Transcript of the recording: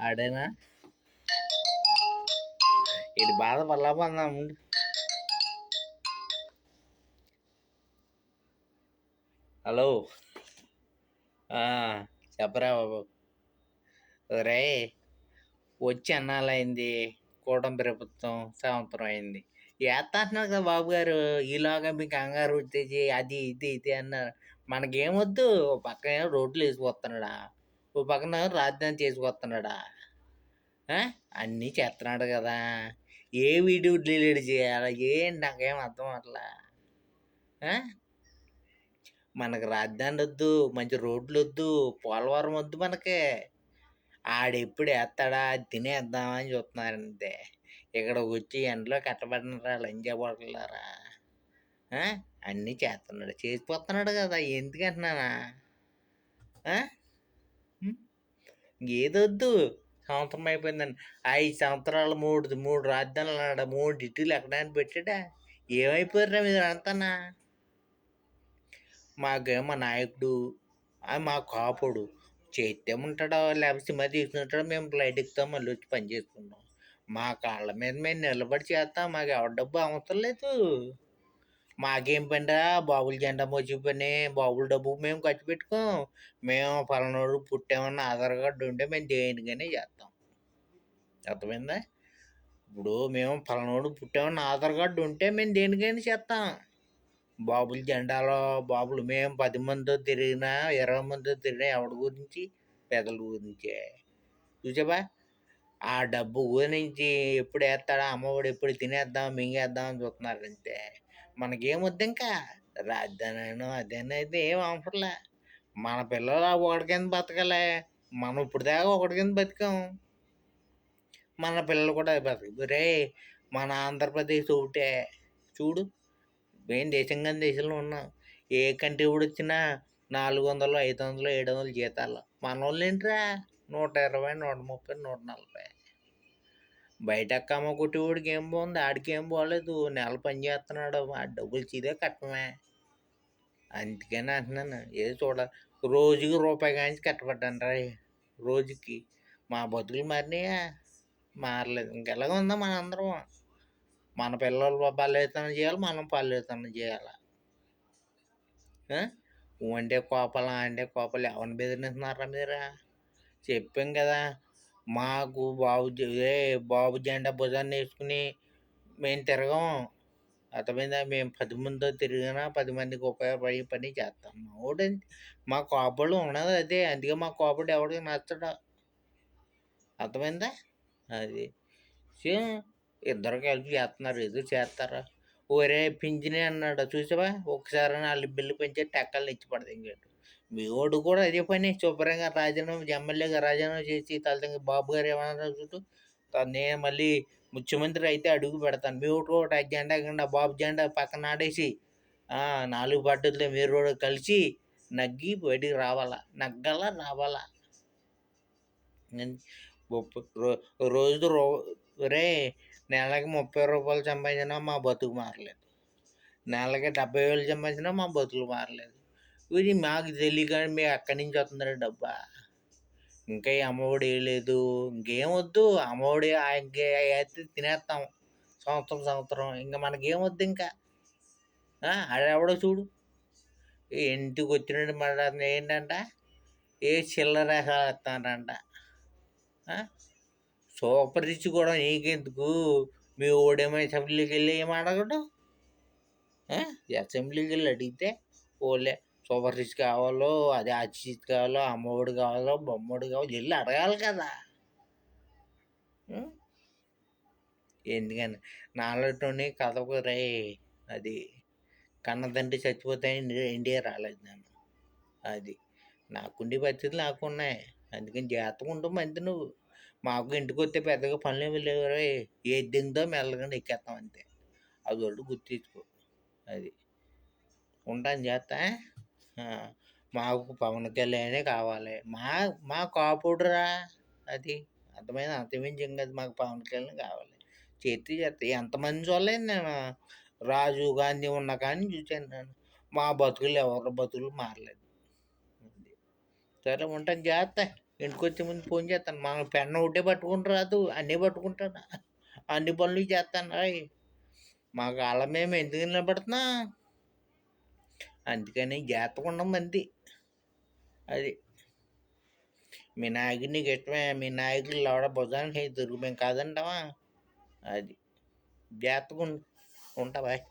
ఆడేనా ఇది బాధ పడలేకపోతున్నాం. హలో, చెప్పరా బాబు. రే, వచ్చి అన్నాలైంది, కూటమి ప్రభుత్వం సంవత్సరం అయింది. అంటున్నారు కదా బాబు గారు, ఈలోగా మీకు కంగారు వచ్చేసి అది ఇది ఇది అన్నారు. మనకేమొద్దు, ఓ పక్కన రోడ్లు వేసుకొస్తున్నాడా, ఓ పక్కన రాజధాని చేసుకొస్తున్నాడా, అన్నీ చేస్తున్నాడు కదా. ఏ వీడియో డిలీట్ చేయాలా ఏంటి నాకేం అర్థం అట్లా. మనకు రాజధాని వద్దు, మంచి రోడ్లు వద్దు, పోలవరం వద్దు మనకి. ఆడెప్పుడు వేస్తాడా తినేద్దామా అని చూస్తున్నారంతే. ఇక్కడికి వచ్చి ఎండలో కట్టబడినరా లంజా బాటలారా. అన్నీ చేస్తున్నాడు, చేసిపోతున్నాడు కదా. ఎందుకంటున్నానా ఏదొద్దు. సంవత్సరం అయిపోయిందండి. 5 సంవత్సరాలు మూడు మూడు రాజధానులు అన్నాడు. 3 ఇటీలు ఎక్కడానికి పెట్టాడా. ఏమైపోయారా మీరు అంతానా. మాకేమో నాయకుడు మా కాపుడు చేస్తే ఉంటాడో లేకపోతే సినిమా తీసుకుంటాడో మేము ఫ్లైట్ ఎక్కుతాం, మళ్ళీ వచ్చి పని చేసుకుంటాం. మా కాళ్ళ మీద మేము నిలబడి చేస్తాం. మాకు ఎవరి డబ్బు అవసరం లేదు. మాకేం పనిరా, బాబుల జెండా మోసిపోయి బాబుల డబ్బు మేము ఖర్చు పెట్టుకోం. మేము పలానోడు పుట్టామన్న ఆధార్ కార్డు ఉంటే మేము దేనికైనా చేస్తాం. అర్థమైందా. ఇప్పుడు మేము పలానోడు పుట్టామన్న ఆధార్ కార్డు ఉంటే మేము దేనికైనా చేస్తాం. బాబుల జెండాలో బాబులు మేము 10 మందితో తిరిగినా 20 మందితో తిరిగినా ఎవడి గురించి, పెదల గురించే. చూసావా, ఆ డబ్బు గురించి ఎప్పుడు వేస్తాడా, అమ్మఒడు ఎప్పుడు తినేద్దాం మింగేద్దాం అని చూస్తున్నారు అంతే. మనకేమొద్దు ఇంకా రాజధాని అదేనైతే ఏం అవసరంలే. మన పిల్లలు ఒకటి కింద బతకాలి. మనం ఇప్పుడు దాకా ఒకటి కింద బతికాం, మన పిల్లలు కూడా బతక. రే, మన ఆంధ్రప్రదేశ్ ఒకటే చూడు. మేము దేశంగా దేశంలో ఉన్నాం. ఏ కంట్రీ కూడా వచ్చినా 400, 500, 700 జీతాలు. మన వాళ్ళు ఏంట్రా 120, 130, 140. బయట అక్కమ్మ కొట్టేవాడికి ఏం బాగుంది, ఆడికి ఏం బాగోలేదు. నెల పని చేస్తున్నాడు, ఆ డబ్బులు చీదే కట్టమే. అందుకని అంటున్నాను, ఏదో చూడాలి. రోజుకి రూపాయి కానీ కట్టబడ్డాను రా రోజుకి. మా బతుకులు మారినాయా, మారలేదు. ఇంకెలాగ ఉందా మన అందరం. మన పిల్లలు బలోతనం చేయాలి, మనం పల్లెతనం చేయాలి. అంటే కోపాలు అంటే కోపాలు ఎవరిని బెదిరిస్తున్నారా మీరా. చెప్పాం కదా, మాకు బాబు జెండా భుజాన్ని వేసుకుని మేము తిరగం. అర్థమైందా. మేము 10 మందితో తిరిగినా 10 మందికి ఉపయోగపడే పని చేస్తాం. మా కోపడు ఉన్నది అదే. అందుకే మా కోపడు ఎవరికి నచ్చడు. అర్థమైందా. అది ఇద్దరు కలిపి చేస్తున్నారు, ఎదురు చేస్తారా. ఒరే పింఛనే అన్నాడు చూసావా, ఒకసారి 4 బిల్లు పెంచే టెక్కలు ఇచ్చి పడతాయి. ఇంకేంటి మీ ఓడు కూడా అదే పని. శుభ్రంగా రాజీనామా ఎమ్మెల్యేగా రాజీనామా చేసి తల్లి బాబు గారు ఏమన్నా చూడు, నేను మళ్ళీ ముఖ్యమంత్రి అయితే అడుగు పెడతాను. మీ ఓటు కూడా జెండా కింద బాబు జెండా పక్కన ఆడేసి 4 పార్టీలతో మీరు కూడా కలిసి నగ్గి బయటికి రావాలా, నగ్గాల రావాలా. రోజు రే, నెలకి 30 రూపాయలు సంపాదించినా మా బతుకు మారలేదు. నెలకి 70,000 సంపాదించినా మా బతుకులు మారలేదు. ఇది మాకు తెలియక మేము ఎక్కడి నుంచి వస్తుందంటే డబ్బా. ఇంకా ఈ అమ్మఒడి వేయలేదు, ఇంకేం వద్దు. అమ్మఒడి అయితే తినేస్తాం సంవత్సరం. ఇంకా మనకేమొద్దు. ఇంకా ఆడెవడో చూడు, ఇంటికి వచ్చినట్టు మాట్లాడుతున్నా. ఏంటంట, ఏ చిల్లర ఇస్తానంట. సూపర్ రిచ్ కూడా నీకెందుకు. మీ ఓడేమో అసెంబ్లీకి వెళ్ళి ఏం అడగడు. అసెంబ్లీకి వెళ్ళి అడిగితే ఓలే సూపర్ రిచ్ కావాలో, అదే అచిత్ కావాలో, అమ్మఒడి కావాలో, బొమ్మోడు కావాలో వెళ్ళి అడగాలి కదా. ఎందుకని నాలుగుని కథకు రే. అది కన్నతండ్రి చచ్చిపోతే ఇండియా రాలేదు నేను. అది నాకుండే పరిస్థితులు నాకున్నాయి. అందుకని జాగ్రత్తగా ఉంటాం మంది. నువ్వు మాకు ఇంటికి వస్తే పెద్దగా పనులు ఏమి లేవు. ఏది దిందో మెల్లగా ఎక్కేస్తాం అంతే. అది వాళ్ళు గుర్తించుకో. అది ఉంటాను చేస్తా. మాకు పవన్ కళ్యాణే కావాలి. మా కాపుడురా అది. అర్థమైనా అంతమించి కదా. మాకు పవన్ కళ్యాణ్ కావాలి. చేస్తే ఎంతమంది చూడలేదు నేను. రాజీవ్ గాంధీ ఉన్న కానీ చూశాను నేను. మా బతుకులు ఎవరి బతుకులు మారలేదు. సరే ఉంటాను జాగ్రత్త. ఇంటికొచ్చే ముందు ఫోన్ చేస్తాను. మా పెన్ను ఒకటే పట్టుకొని రాదు. అన్నీ పట్టుకుంటాను. అన్ని పనులు చేస్తాను. మాకు ఆళ్ళ మేము ఎందుకు నిలబడుతున్నా? అందుకని జాగ్రత్తగా ఉండం మంది. అది. మీ నాయకుడు నీకు ఇష్టమే. మీ నాయకుడు లవడ భుజానికి ఎదురు మేము కాదంటావా? అది. జాగ్రత్తగా ఉండు. ఉంటా బాయ్.